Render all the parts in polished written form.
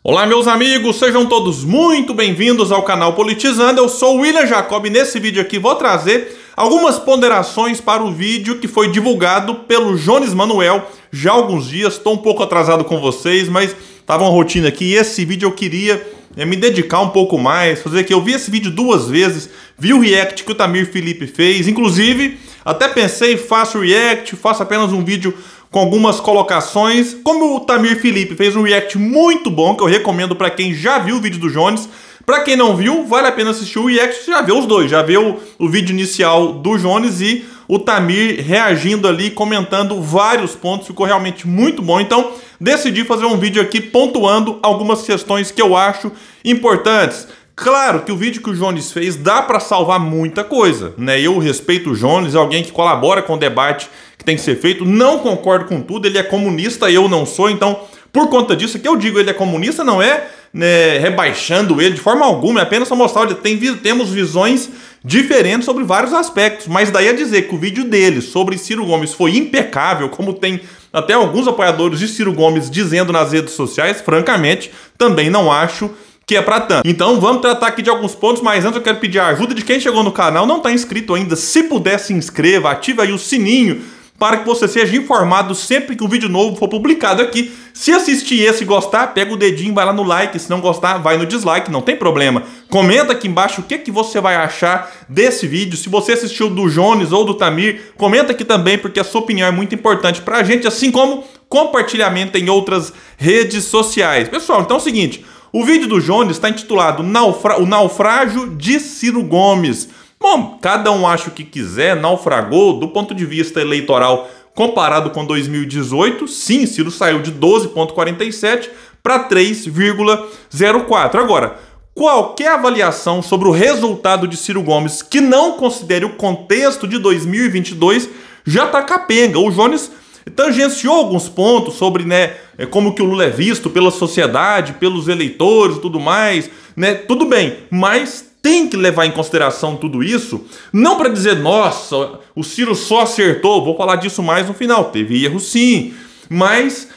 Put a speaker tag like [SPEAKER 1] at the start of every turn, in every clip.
[SPEAKER 1] Olá, meus amigos, sejam todos muito bem-vindos ao canal Politizando. Eu sou o William Jacob e nesse vídeo aqui vou trazer algumas ponderações para o vídeo que foi divulgado pelo Jones Manuel já há alguns dias. Estou um pouco atrasado com vocês, mas estava uma rotina aqui e esse vídeo eu queria me dedicar um pouco mais, fazer que eu vi esse vídeo duas vezes, vi o react que o Tamir Felipe fez, inclusive até pensei, faço react, faço apenas um vídeo com algumas colocações, como o Tamir Felipe fez um react muito bom, que eu recomendo para quem já viu o vídeo do Jones. Para quem não viu, vale a pena assistir o react, já vê os dois, já vê o vídeo inicial do Jones e o Tamir reagindo ali, comentando vários pontos, ficou realmente muito bom. Então, decidi fazer um vídeo aqui pontuando algumas questões que eu acho importantes. Claro que o vídeo que o Jones fez dá para salvar muita coisa, né? Eu respeito o Jones, é alguém que colabora com o debate que tem que ser feito, não concordo com tudo, ele é comunista, eu não sou, então por conta disso que eu digo ele é comunista, não é, né, rebaixando ele de forma alguma, é apenas só mostrar, olha, temos visões diferentes sobre vários aspectos, mas daí a dizer que o vídeo dele sobre Ciro Gomes foi impecável, como tem até alguns apoiadores de Ciro Gomes dizendo nas redes sociais, francamente, também não acho que é pra tanto. Então vamos tratar aqui de alguns pontos, mas antes eu quero pedir a ajuda de quem chegou no canal, não está inscrito ainda, se puder se inscreva, ative aí o sininho para que você seja informado sempre que um vídeo novo for publicado aqui. Se assistir esse e gostar, pega o dedinho, vai lá no like, se não gostar, vai no dislike, não tem problema. Comenta aqui embaixo o que você vai achar desse vídeo, se você assistiu do Jones ou do Tamir, comenta aqui também, porque a sua opinião é muito importante pra gente, assim como compartilhamento em outras redes sociais. Pessoal, então é o seguinte, o vídeo do Jones está intitulado O Naufrágio de Ciro Gomes. Bom, cada um acha o que quiser, naufragou do ponto de vista eleitoral comparado com 2018. Sim, Ciro saiu de 12,47 para 3,04. Agora, qualquer avaliação sobre o resultado de Ciro Gomes que não considere o contexto de 2022 já está capenga. O Jones tangenciou alguns pontos sobre, né, como que o Lula é visto pela sociedade, pelos eleitores e tudo mais, né? Tudo bem, mas tem que levar em consideração tudo isso, não para dizer, nossa, o Ciro só acertou, vou falar disso mais no final, teve erro sim, mas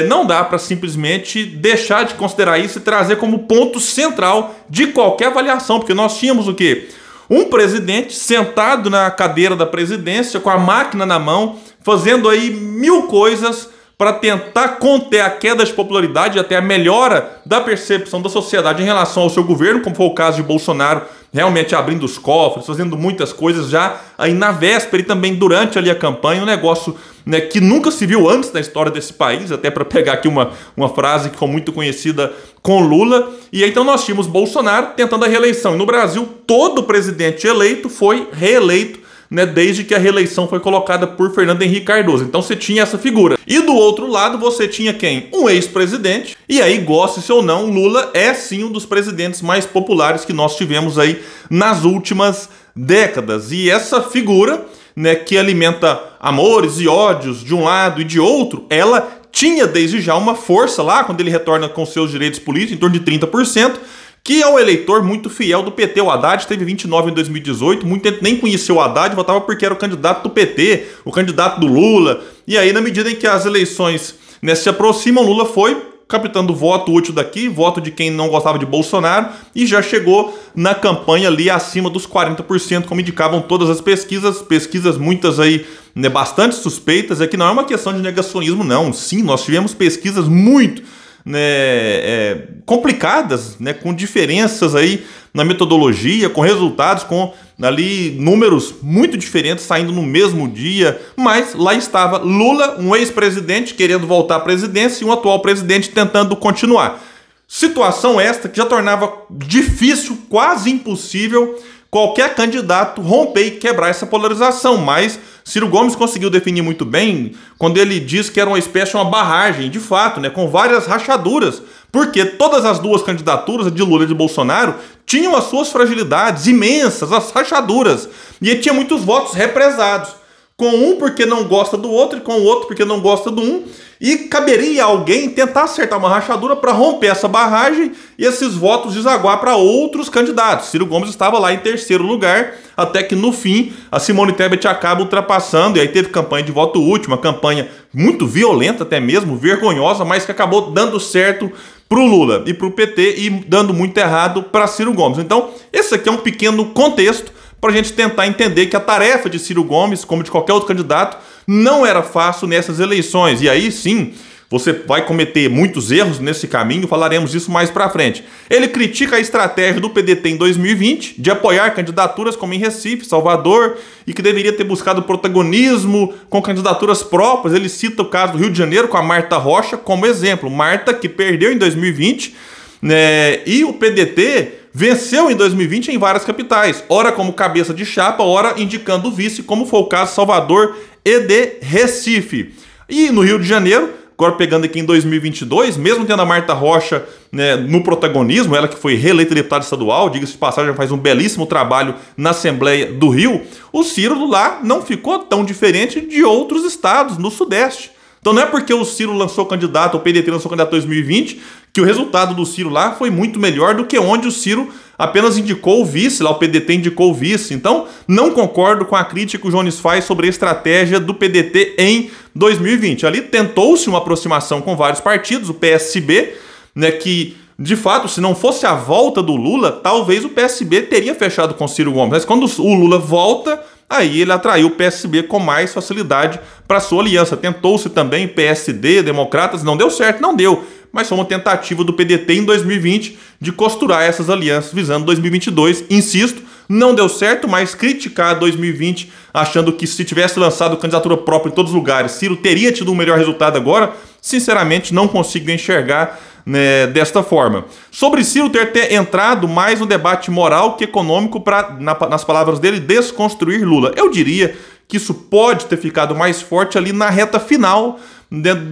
[SPEAKER 1] não dá para simplesmente deixar de considerar isso e trazer como ponto central de qualquer avaliação, porque nós tínhamos o quê? Um presidente sentado na cadeira da presidência, com a máquina na mão, fazendo aí mil coisas para tentar conter a queda de popularidade e até a melhora da percepção da sociedade em relação ao seu governo, como foi o caso de Bolsonaro, realmente abrindo os cofres, fazendo muitas coisas já aí na véspera e também durante ali a campanha, um negócio, né, que nunca se viu antes na história desse país, até para pegar aqui uma frase que foi muito conhecida com Lula. E aí, então nós tínhamos Bolsonaro tentando a reeleição. E no Brasil, todo presidente eleito foi reeleito, né, desde que a reeleição foi colocada por Fernando Henrique Cardoso. Então você tinha essa figura. E do outro lado você tinha quem? Um ex-presidente. E aí, goste-se ou não, Lula é sim um dos presidentes mais populares que nós tivemos aí nas últimas décadas. E essa figura, né, que alimenta amores e ódios de um lado e de outro, ela tinha desde já uma força lá, quando ele retorna com seus direitos políticos, em torno de 30%, que é o eleitor muito fiel do PT. O Haddad teve 29 em 2018, muita gente nem conheceu o Haddad, votava porque era o candidato do PT, o candidato do Lula. E aí, na medida em que as eleições, né, se aproximam, Lula foi captando voto útil daqui, voto de quem não gostava de Bolsonaro, e já chegou na campanha ali acima dos 40%, como indicavam todas as pesquisas muitas aí, né, bastante suspeitas. É que não é uma questão de negacionismo, não. Sim, nós tivemos pesquisas muito, né, complicadas, né, com diferenças aí na metodologia, com resultados, com ali números muito diferentes saindo no mesmo dia, mas lá estava Lula, um ex-presidente querendo voltar à presidência e um atual presidente tentando continuar. Situação esta que já tornava difícil, quase impossível, qualquer candidato romper e quebrar essa polarização, mas Ciro Gomes conseguiu definir muito bem quando ele diz que era uma espécie de uma barragem, de fato, né, com várias rachaduras, porque todas as duas candidaturas, a de Lula e de Bolsonaro, tinham as suas fragilidades imensas, as rachaduras, e ele tinha muitos votos represados, com um porque não gosta do outro e com o outro porque não gosta do um, e caberia a alguém tentar acertar uma rachadura para romper essa barragem e esses votos desaguar para outros candidatos. Ciro Gomes estava lá em terceiro lugar, até que no fim a Simone Tebet acaba ultrapassando, e aí teve campanha de voto útil, uma campanha muito violenta até mesmo, vergonhosa, mas que acabou dando certo para o Lula e para o PT e dando muito errado para Ciro Gomes. Então, esse aqui é um pequeno contexto para a gente tentar entender que a tarefa de Ciro Gomes, como de qualquer outro candidato, não era fácil nessas eleições. E aí sim, você vai cometer muitos erros nesse caminho, falaremos disso mais para frente. Ele critica a estratégia do PDT em 2020 de apoiar candidaturas como em Recife, Salvador, e que deveria ter buscado protagonismo com candidaturas próprias. Ele cita o caso do Rio de Janeiro com a Marta Rocha como exemplo. Marta, que perdeu em 2020, né, e o PDT venceu em 2020 em várias capitais, ora como cabeça de chapa, ora indicando o vice, como foi o caso de Salvador e de Recife. E no Rio de Janeiro, agora pegando aqui em 2022, mesmo tendo a Marta Rocha, né, no protagonismo, ela que foi reeleita deputada estadual, diga-se de passagem, faz um belíssimo trabalho na Assembleia do Rio, o Ciro lá não ficou tão diferente de outros estados no Sudeste. Então não é porque o Ciro lançou candidato, o PDT lançou candidato em 2020, que o resultado do Ciro lá foi muito melhor do que onde o Ciro apenas indicou o vice, lá o PDT indicou o vice. Então não concordo com a crítica que o Jones faz sobre a estratégia do PDT em 2020. Ali tentou-se uma aproximação com vários partidos, o PSB, né, que de fato, se não fosse a volta do Lula, talvez o PSB teria fechado com o Ciro Gomes. Mas quando o Lula volta, aí ele atraiu o PSB com mais facilidade para sua aliança. Tentou-se também PSD, Democratas, não deu certo, não deu. Mas foi uma tentativa do PDT em 2020 de costurar essas alianças visando 2022. Insisto, não deu certo, mas criticar 2020 achando que se tivesse lançado candidatura própria em todos os lugares, Ciro teria tido um melhor resultado agora, sinceramente não consigo enxergar, né, desta forma. Sobre Ciro ter entrado mais no debate moral que econômico para, nas palavras dele, desconstruir Lula. Eu diria que isso pode ter ficado mais forte ali na reta final,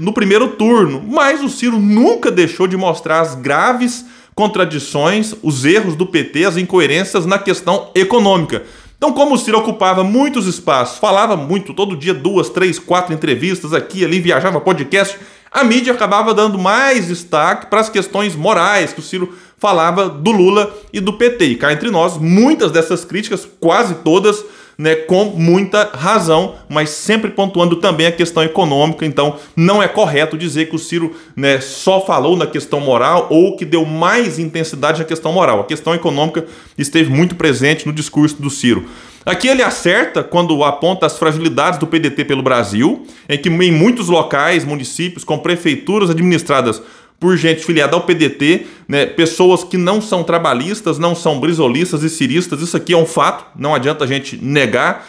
[SPEAKER 1] no primeiro turno, mas o Ciro nunca deixou de mostrar as graves contradições, os erros do PT, as incoerências na questão econômica. Então, como o Ciro ocupava muitos espaços, falava muito, todo dia 2, 3, 4 entrevistas aqui, ali, viajava podcast, a mídia acabava dando mais destaque para as questões morais que o Ciro falava do Lula e do PT. E cá entre nós, muitas dessas críticas, quase todas, né, com muita razão, mas sempre pontuando também a questão econômica. Então não é correto dizer que o Ciro, né, só falou na questão moral ou que deu mais intensidade na questão moral. A questão econômica esteve muito presente no discurso do Ciro. Aqui ele acerta quando aponta as fragilidades do PDT pelo Brasil, em que em muitos locais, municípios, com prefeituras administradas por gente filiada ao PDT, né, pessoas que não são trabalhistas, não são brizolistas e ciristas, isso aqui é um fato, não adianta a gente negar.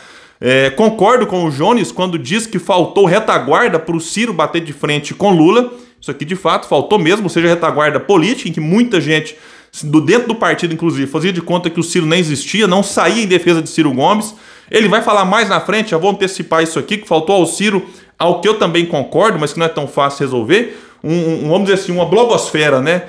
[SPEAKER 1] Concordo com o Jones quando diz que faltou retaguarda para o Ciro bater de frente com Lula, isso aqui de fato faltou mesmo, seja retaguarda política, em que muita gente, dentro do partido inclusive, fazia de conta que o Ciro nem existia, não saía em defesa de Ciro Gomes. Ele vai falar mais na frente, já vou antecipar isso aqui, que faltou ao Ciro, ao que eu também concordo, mas que não é tão fácil resolver, vamos dizer assim, uma blogosfera, né?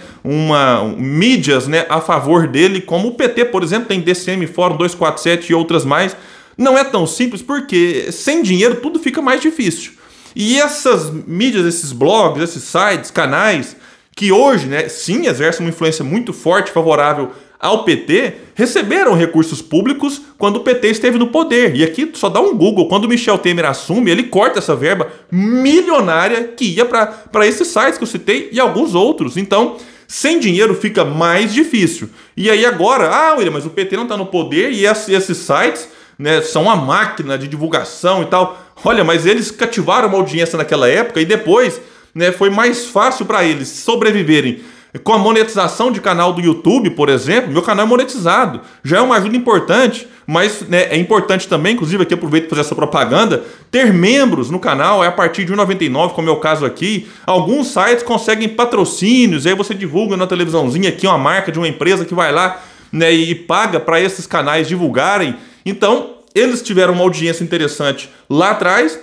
[SPEAKER 1] Mídias, né, a favor dele, como o PT, por exemplo, tem DCM, Fórum 247 e outras mais. Não é tão simples porque sem dinheiro tudo fica mais difícil. E essas mídias, esses blogs, esses sites, canais, que hoje, né, sim, exercem uma influência muito forte, favorável ao PT, receberam recursos públicos quando o PT esteve no poder. E aqui só dá um Google, quando o Michel Temer assume, ele corta essa verba milionária que ia para esses sites que eu citei e alguns outros. Então, sem dinheiro fica mais difícil. E aí agora, William, mas o PT não está no poder e esses sites, né, são uma máquina de divulgação e tal. Olha, mas eles cativaram uma audiência naquela época e depois, né, foi mais fácil para eles sobreviverem com a monetização de canal do YouTube, por exemplo. Meu canal é monetizado, já é uma ajuda importante, mas, né, é importante também, inclusive aqui aproveito para fazer essa propaganda, ter membros no canal é a partir de R$ 1,99, como é o caso aqui. Alguns sites conseguem patrocínios, aí você divulga na televisãozinha aqui uma marca de uma empresa que vai lá, né, e paga para esses canais divulgarem. Então, eles tiveram uma audiência interessante lá atrás.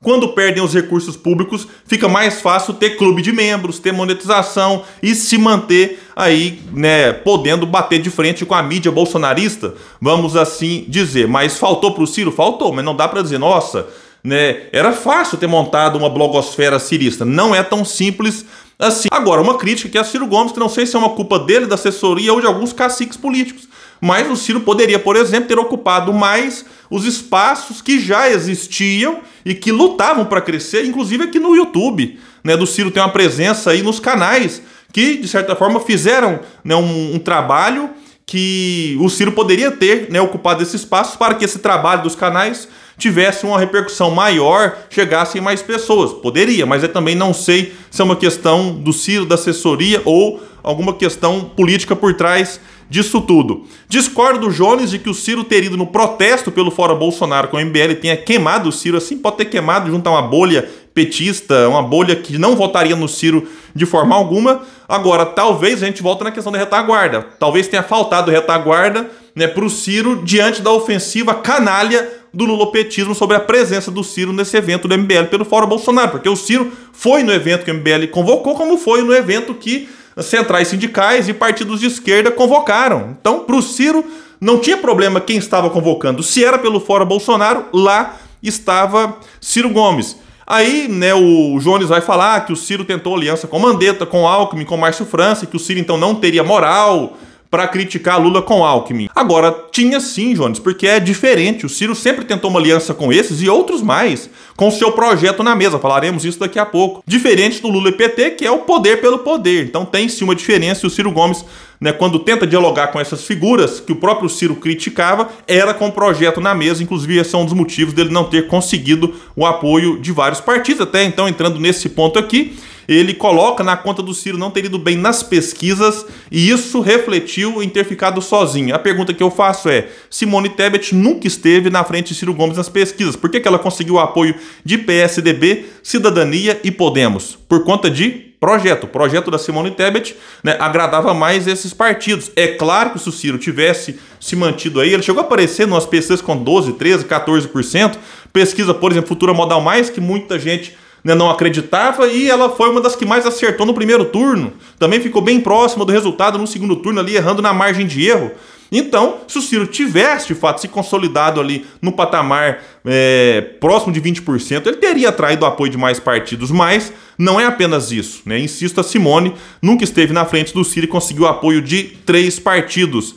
[SPEAKER 1] Quando perdem os recursos públicos, fica mais fácil ter clube de membros, ter monetização e se manter aí, né, podendo bater de frente com a mídia bolsonarista, vamos assim dizer. Mas faltou para o Ciro? Faltou, mas não dá para dizer, nossa, né, era fácil ter montado uma blogosfera cirista. Não é tão simples assim. Agora, uma crítica que é a Ciro Gomes, que não sei se é uma culpa dele, da assessoria ou de alguns caciques políticos, mas o Ciro poderia, por exemplo, ter ocupado mais os espaços que já existiam e que lutavam para crescer, inclusive aqui no YouTube, né, do Ciro tem uma presença aí nos canais que, de certa forma, fizeram, né, um trabalho que o Ciro poderia ter, né, ocupado esse espaço para que esse trabalho dos canais tivesse uma repercussão maior, chegassem mais pessoas. Poderia, mas eu também não sei se é uma questão do Ciro, da assessoria ou alguma questão política por trás disso tudo. Discordo do Jones de que o Ciro ter ido no protesto pelo Fora Bolsonaro com o MBL tenha queimado o Ciro, assim pode ter queimado junto a uma bolha petista, uma bolha que não votaria no Ciro de forma alguma. Agora, talvez a gente volte na questão da retaguarda. Talvez tenha faltado retaguarda, né, para o Ciro diante da ofensiva canalha do lulopetismo sobre a presença do Ciro nesse evento do MBL pelo Fora Bolsonaro, porque o Ciro foi no evento que o MBL convocou, como foi no evento que centrais sindicais e partidos de esquerda convocaram. Então, para o Ciro, não tinha problema quem estava convocando. Se era pelo Fora Bolsonaro, lá estava Ciro Gomes. Aí, né, o Jones vai falar que o Ciro tentou aliança com Mandetta, com Alckmin, com Márcio França, que o Ciro então não teria moral para criticar Lula com Alckmin. Agora, tinha sim, Jones, porque é diferente. O Ciro sempre tentou uma aliança com esses e outros mais, com o seu projeto na mesa. Falaremos isso daqui a pouco. Diferente do Lula e PT, que é o poder pelo poder. Então tem sim uma diferença e o Ciro Gomes, né, quando tenta dialogar com essas figuras que o próprio Ciro criticava, era com o projeto na mesa. Inclusive, esse é um dos motivos dele não ter conseguido o apoio de vários partidos. Até então, entrando nesse ponto aqui, ele coloca na conta do Ciro não ter ido bem nas pesquisas e isso refletiu em ter ficado sozinho. A pergunta que eu faço é, Simone Tebet nunca esteve na frente de Ciro Gomes nas pesquisas. Por que ela conseguiu o apoio de PSDB, Cidadania e Podemos? Por conta de projeto. O projeto da Simone Tebet, né, agradava mais esses partidos. É claro que se o Ciro tivesse se mantido aí, ele chegou a aparecer nas pesquisas com 12, 13, 14%. Pesquisa, por exemplo, Futura Modal Mais, que muita gente, né, não acreditava, e ela foi uma das que mais acertou no primeiro turno. Também ficou bem próxima do resultado no segundo turno, ali errando na margem de erro. Então, se o Ciro tivesse, de fato, se consolidado ali no patamar próximo de 20%, ele teria atraído o apoio de mais partidos, mas não é apenas isso, né? Insisto, a Simone nunca esteve na frente do Ciro e conseguiu o apoio de 3 partidos.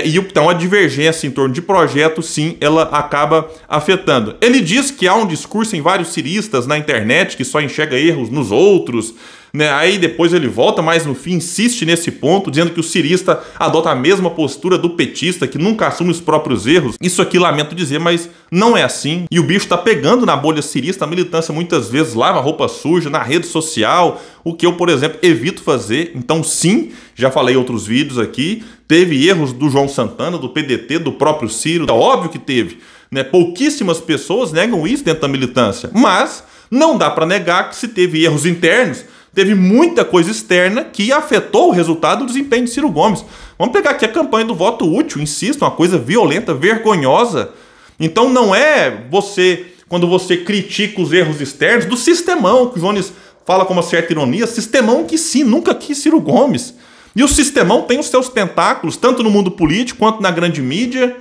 [SPEAKER 1] E então a divergência em torno de projeto, sim, ela acaba afetando. Ele diz que há um discurso em vários ciristas na internet que só enxerga erros nos outros, né? Aí depois ele volta, mas no fim insiste nesse ponto, dizendo que o cirista adota a mesma postura do petista, que nunca assume os próprios erros. Isso aqui lamento dizer, mas não é assim. E o bicho tá pegando na bolha cirista. A militância muitas vezes lava roupa suja na rede social, o que eu, por exemplo, evito fazer. Então sim, já falei em outros vídeos aqui, teve erros do João Santana, do PDT, do próprio Ciro. É óbvio que teve, né? Pouquíssimas pessoas negam isso dentro da militância, mas não dá para negar que se teve erros internos, teve muita coisa externa que afetou o resultado do desempenho de Ciro Gomes. Vamos pegar aqui a campanha do voto útil, insisto, uma coisa violenta, vergonhosa. Então não é você, quando você critica os erros externos, do sistemão, que o Jones fala com uma certa ironia, sistemão que sim, nunca quis Ciro Gomes. E o sistemão tem os seus tentáculos, tanto no mundo político quanto na grande mídia,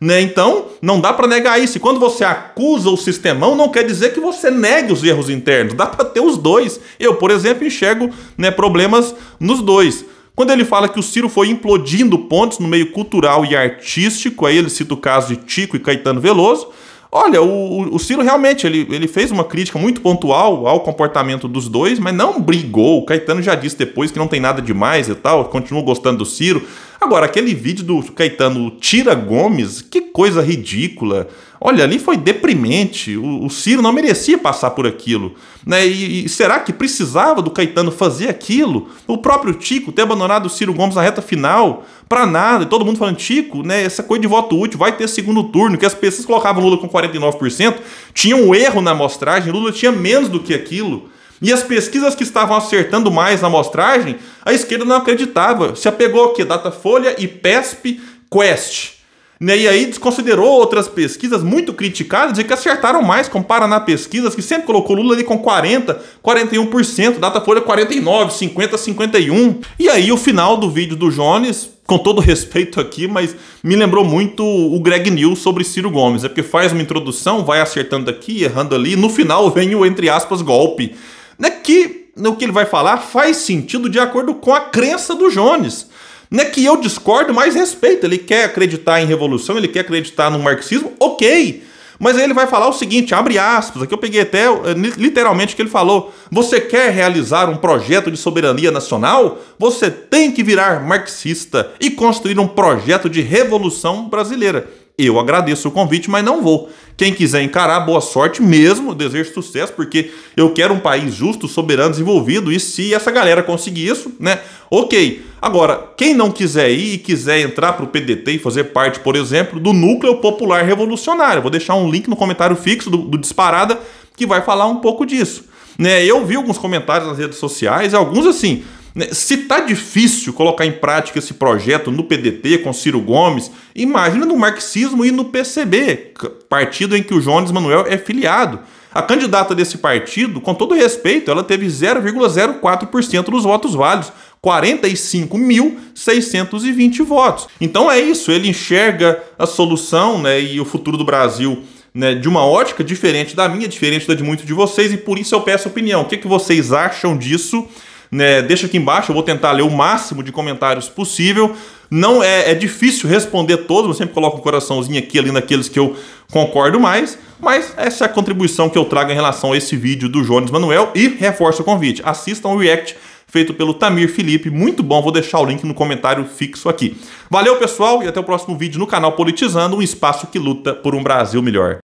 [SPEAKER 1] né? Então, não dá para negar isso. E quando você acusa o sistemão, não quer dizer que você negue os erros internos. Dá para ter os dois. Eu, por exemplo, enxergo, né, problemas nos dois. Quando ele fala que o Ciro foi implodindo pontes no meio cultural e artístico, aí ele cita o caso de Tico e Caetano Veloso. Olha, o Ciro realmente ele fez uma crítica muito pontual ao comportamento dos dois, mas não brigou. O Caetano já disse depois que não tem nada demais e tal, continua gostando do Ciro. Agora, aquele vídeo do Caetano tira Gomes, que coisa ridícula. Olha, ali foi deprimente. O Ciro não merecia passar por aquilo, né? E será que precisava do Caetano fazer aquilo? O próprio Tico ter abandonado o Ciro Gomes na reta final, pra nada. E todo mundo falando, Tico, né, essa coisa de voto útil, vai ter segundo turno, que as pessoas colocavam Lula com 49%, tinha um erro na amostragem, Lula tinha menos do que aquilo. E as pesquisas que estavam acertando mais na amostragem, a esquerda não acreditava. Se apegou aqui, Datafolha, IPESP, Quest. E aí desconsiderou outras pesquisas muito criticadas e que acertaram mais, como Paraná Pesquisas, que sempre colocou Lula ali com 40%, 41%, Datafolha 49%, 50%, 51%. E aí o final do vídeo do Jones, com todo respeito aqui, mas me lembrou muito o Greg News sobre Ciro Gomes. É porque faz uma introdução, vai acertando aqui, errando ali, e no final vem o, entre aspas, golpe. Que o que ele vai falar faz sentido de acordo com a crença do Jones. Que eu discordo, mas respeito. Ele quer acreditar em revolução, ele quer acreditar no marxismo, ok. Mas aí ele vai falar o seguinte, abre aspas, aqui eu peguei até literalmente o que ele falou: você quer realizar um projeto de soberania nacional? Você tem que virar marxista e construir um projeto de revolução brasileira. Eu agradeço o convite, mas não vou. Quem quiser encarar, boa sorte mesmo, desejo sucesso, porque eu quero um país justo, soberano, desenvolvido, e se essa galera conseguir isso, né, ok. Agora, quem não quiser ir e quiser entrar para o PDT e fazer parte, por exemplo, do Núcleo Popular Revolucionário, vou deixar um link no comentário fixo do Disparada que vai falar um pouco disso. Né, eu vi alguns comentários nas redes sociais, alguns assim: se tá difícil colocar em prática esse projeto no PDT com Ciro Gomes, imagina no marxismo e no PCB, partido em que o Jones Manuel é filiado. A candidata desse partido, com todo respeito, ela teve 0,04% dos votos válidos, 45.620 votos. Então é isso, ele enxerga a solução, né, e o futuro do Brasil, né, de uma ótica diferente da minha, diferente da de muitos de vocês, e por isso eu peço opinião. O que vocês acham disso? Né, deixa aqui embaixo, eu vou tentar ler o máximo de comentários possível. Não é difícil responder todos, eu sempre coloco um coraçãozinho aqui ali naqueles que eu concordo mais, mas essa é a contribuição que eu trago em relação a esse vídeo do Jones Manuel, e reforço o convite, assistam o react feito pelo Tamir Felipe, muito bom, vou deixar o link no comentário fixo aqui. Valeu, pessoal, e até o próximo vídeo no canal Politizando, um espaço que luta por um Brasil melhor.